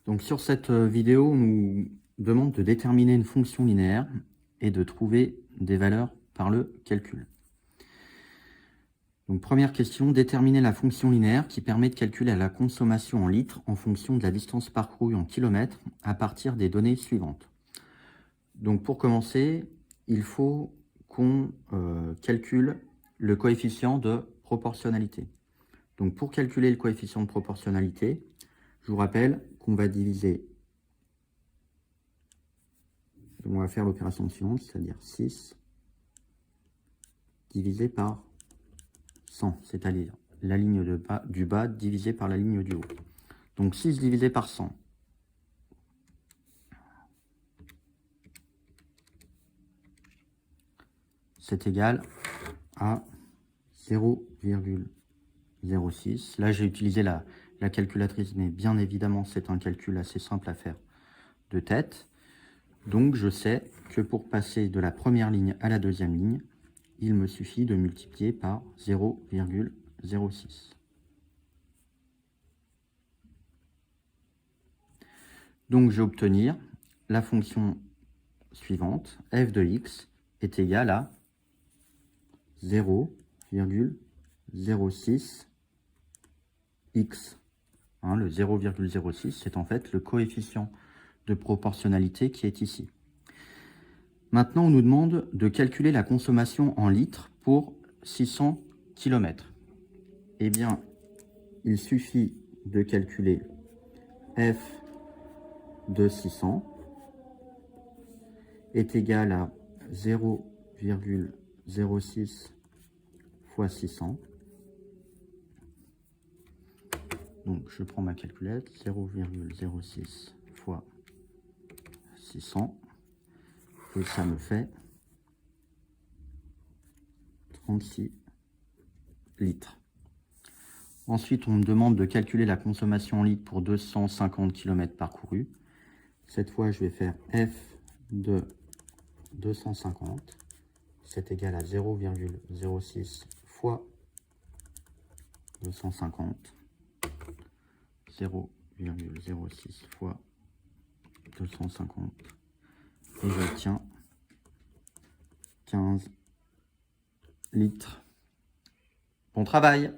Donc sur cette vidéo, on nous demande de déterminer une fonction linéaire et de trouver des valeurs par le calcul. Donc première question, déterminer la fonction linéaire qui permet de calculer la consommation en litres en fonction de la distance parcourue en kilomètres à partir des données suivantes. Donc pour commencer, il faut qu'on calcule le coefficient de proportionnalité. Donc pour calculer le coefficient de proportionnalité, je vous rappelle qu'on va diviser, on va faire l'opération suivante, c'est-à-dire 6 divisé par 100, c'est-à-dire la ligne du bas divisée par la ligne du haut. Donc 6 divisé par 100. C'est égal à 0,06. Là, j'ai utilisé la calculatrice, mais bien évidemment, c'est un calcul assez simple à faire de tête. Donc, je sais que pour passer de la première ligne à la deuxième ligne, il me suffit de multiplier par 0,06. Donc, je vais obtenir la fonction suivante, f de x est égale à 0,06 x. Le 0,06, c'est en fait le coefficient de proportionnalité qui est ici. Maintenant, on nous demande de calculer la consommation en litres pour 600 km. Eh bien, il suffit de calculer f de 600 est égal à 0,06 fois 600. Donc, je prends ma calculette, 0,06 fois 600, et ça me fait 36 litres. Ensuite, on me demande de calculer la consommation en litres pour 250 km parcourus. Cette fois, je vais faire f de 250, c'est égal à 0,06 fois 250. 0,06 fois 250 et j'obtiens 15 litres. Bon travail!